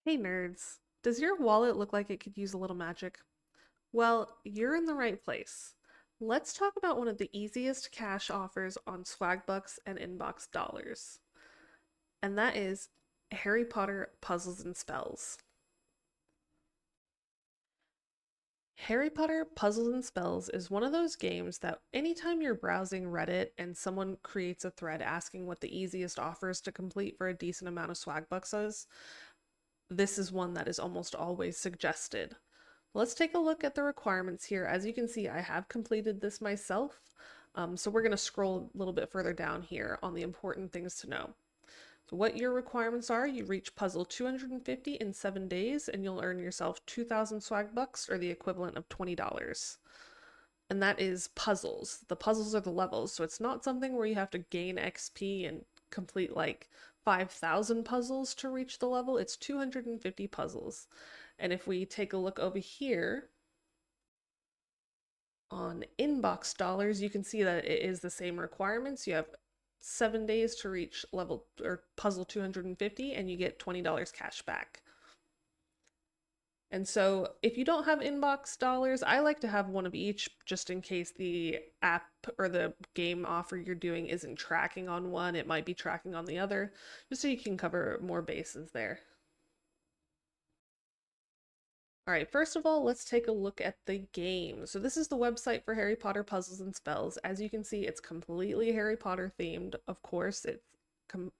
Hey nerds, does your wallet look like it could use a little magic? Well, you're in the right place. Let's talk about one of the easiest cash offers on Swagbucks and InboxDollars, and that is Harry Potter Puzzles and Spells. Harry Potter Puzzles and Spells is one of those games that anytime you're browsing Reddit and someone creates a thread asking what the easiest offers to complete for a decent amount of Swagbucks is, this is one that is almost always suggested. Let's take a look at the requirements here. As you can see, I have completed this myself. So we're going to scroll a little bit further down here on the important things to know. So what your requirements are, you reach puzzle 250 in 7 days and you'll earn yourself 2,000 swag bucks, or the equivalent of $20. And that is puzzles. The puzzles are the levels, so it's not something where you have to gain XP and complete like 5,000 puzzles to reach the level. It's 250 puzzles. And if we take a look over here on InboxDollars, you can see that it is the same requirements. You have 7 days to reach level or puzzle 250 and you get $20 cash back. And so if you don't have InboxDollars, I like to have one of each just in case the app or the game offer you're doing isn't tracking on one. It might be tracking on the other, just so you can cover more bases there. All right, first of all, let's take a look at the game. So this is the website for Harry Potter Puzzles and Spells. As you can see, it's completely Harry Potter themed. Of course,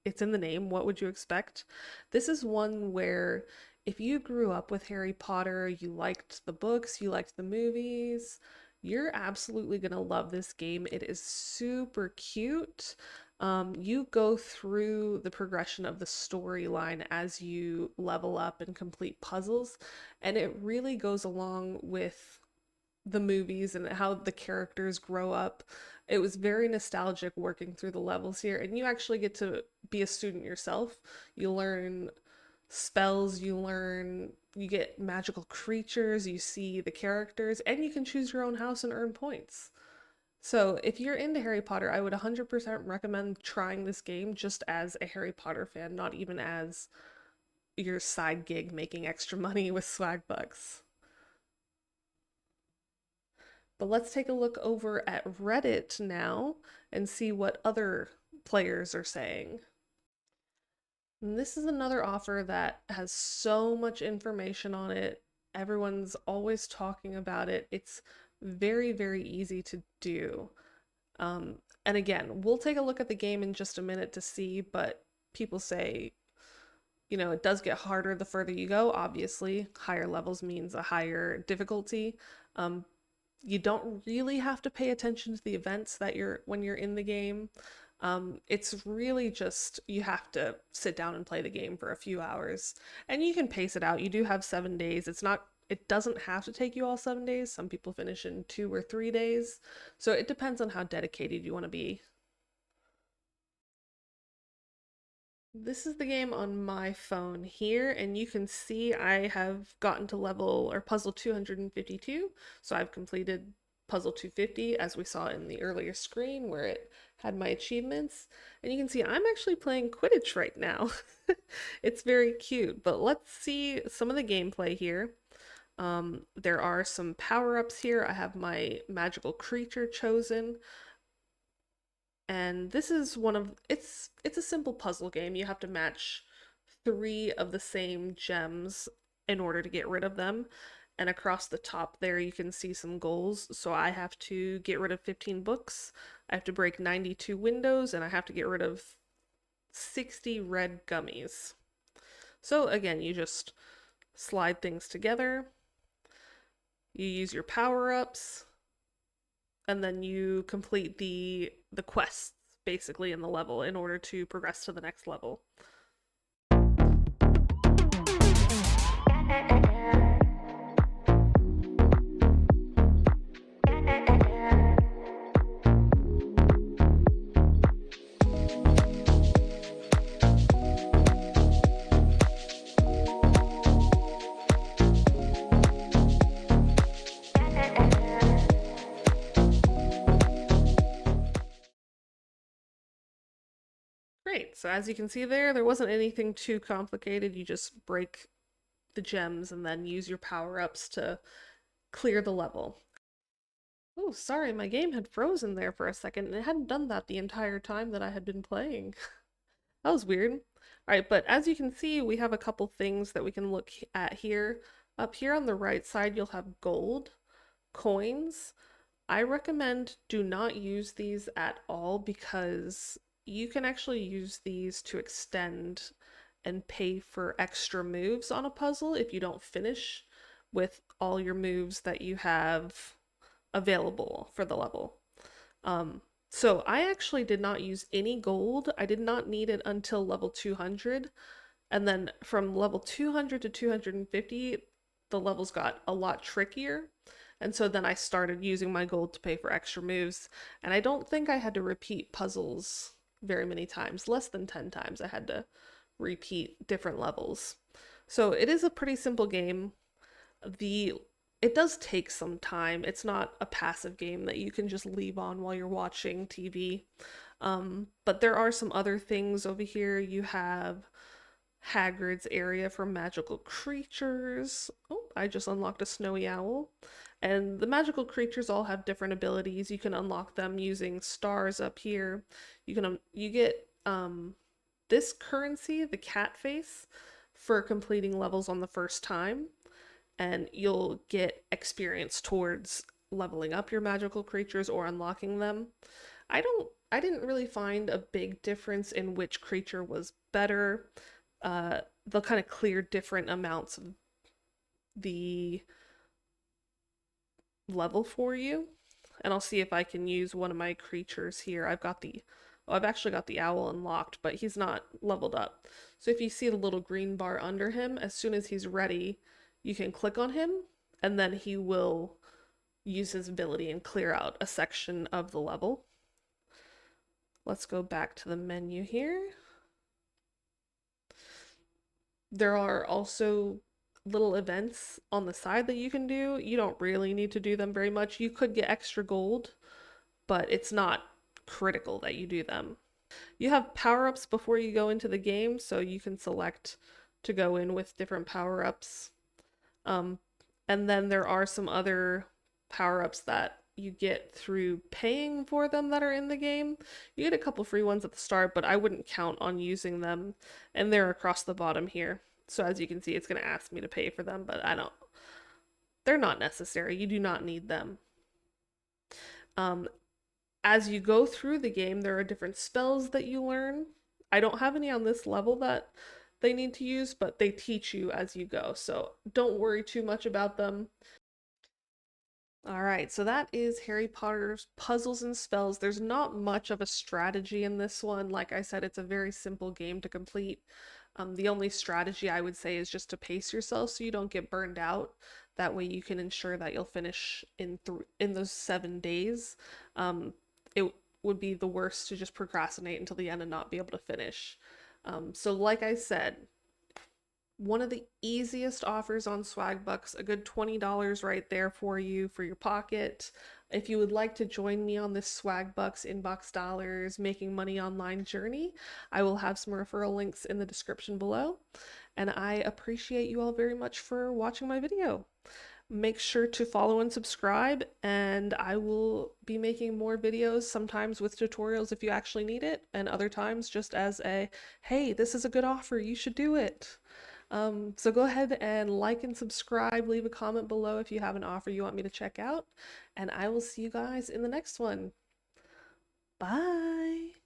it's in the name. What would you expect? This is one where if you grew up with Harry Potter, you liked the books, you liked the movies, you're absolutely gonna love this game. It is super cute. You go through the progression of the storyline as you level up and complete puzzles, and it really goes along with the movies and how the characters grow up. It was very nostalgic working through the levels here, and you actually get to be a student yourself. You learn spells, you get magical creatures, you see the characters, and you can choose your own house and earn points. So if you're into Harry Potter, I would 100% recommend trying this game just as a Harry Potter fan, not even as your side gig making extra money with Swagbucks. But let's take a look over at Reddit now and see what other players are saying. And this is another offer that has so much information on it. Everyone's always talking about it. It's very, very easy to do. And again, we'll take a look at the game in just a minute to see, but people say, it does get harder the further you go. Obviously, higher levels means a higher difficulty. You don't really have to pay attention to the events that when you're in the game. It's really just, you have to sit down and play the game for a few hours, and you can pace it out. You do have 7 days. It doesn't have to take you all 7 days. Some people finish in 2 or 3 days. So it depends on how dedicated you want to be. This is the game on my phone here, and you can see I have gotten to level or puzzle 252. So I've completed puzzle 250 as we saw in the earlier screen where it had my achievements. And you can see I'm actually playing Quidditch right now. It's very cute, but let's see some of the gameplay here. There are some power-ups here. I have my magical creature chosen. And this is it's a simple puzzle game. You have to match 3 of the same gems in order to get rid of them. And across the top there you can see some goals. So I have to get rid of 15 books, I have to break 92 windows, and I have to get rid of 60 red gummies. So again, you just slide things together, you use your power-ups, and then you complete the quests basically in the level in order to progress to the next level. Great, so as you can see there wasn't anything too complicated. You just break the gems and then use your power-ups to clear the level. Oh, sorry, my game had frozen there for a second, and it hadn't done that the entire time that I had been playing. That was weird. All right, but as you can see, we have a couple things that we can look at here. Up here on the right side, you'll have gold, coins. I recommend do not use these at all because you can actually use these to extend and pay for extra moves on a puzzle if you don't finish with all your moves that you have available for the level. So I actually did not use any gold. I did not need it until level 200. And then from level 200 to 250, the levels got a lot trickier. And so then I started using my gold to pay for extra moves. And I don't think I had to repeat puzzles very many times. Less than 10 times I had to repeat different levels. So it is a pretty simple game. It does take some time. It's not a passive game that you can just leave on while you're watching TV. But there are some other things over here. You have Hagrid's area for magical creatures. Oh, I just unlocked a snowy owl. And the magical creatures all have different abilities. You can unlock them using stars up here. You get this currency, the cat face, for completing levels on the first time. And you'll get experience towards leveling up your magical creatures or unlocking them. I didn't really find a big difference in which creature was better. They'll kind of clear different amounts of the level for you. And I'll see if I can use one of my creatures here. I've actually got the owl unlocked, but he's not leveled up. So if you see the little green bar under him, as soon as he's ready, you can click on him, and then he will use his ability and clear out a section of the level. Let's go back to the menu here. There are also little events on the side that you can do. You don't really need to do them very much. You could get extra gold, but it's not critical that you do them. You have power-ups before you go into the game, so you can select to go in with different power-ups. And then there are some other power-ups that you get through paying for them that are in the game. You get a couple free ones at the start, but I wouldn't count on using them. And they're across the bottom here. So as you can see, it's going to ask me to pay for them, but they're not necessary. You do not need them. As you go through the game, there are different spells that you learn. I don't have any on this level that they need to use, but they teach you as you go, so don't worry too much about them. Alright, so that is Harry Potter's Puzzles and Spells. There's not much of a strategy in this one. Like I said, it's a very simple game to complete. The only strategy I would say is just to pace yourself so you don't get burned out. That way you can ensure that you'll finish in those 7 days. It would be the worst to just procrastinate until the end and not be able to finish. So like I said, one of the easiest offers on Swagbucks, a good $20 right there for you for your pocket. If you would like to join me on this Swagbucks InboxDollars making money online journey, I will have some referral links in the description below. And I appreciate you all very much for watching my video. Make sure to follow and subscribe, and I will be making more videos, sometimes with tutorials if you actually need it, and other times just as a, hey, this is a good offer, you should do it. So go ahead and like and subscribe, leave a comment below if you have an offer you want me to check out, and I will see you guys in the next one. Bye!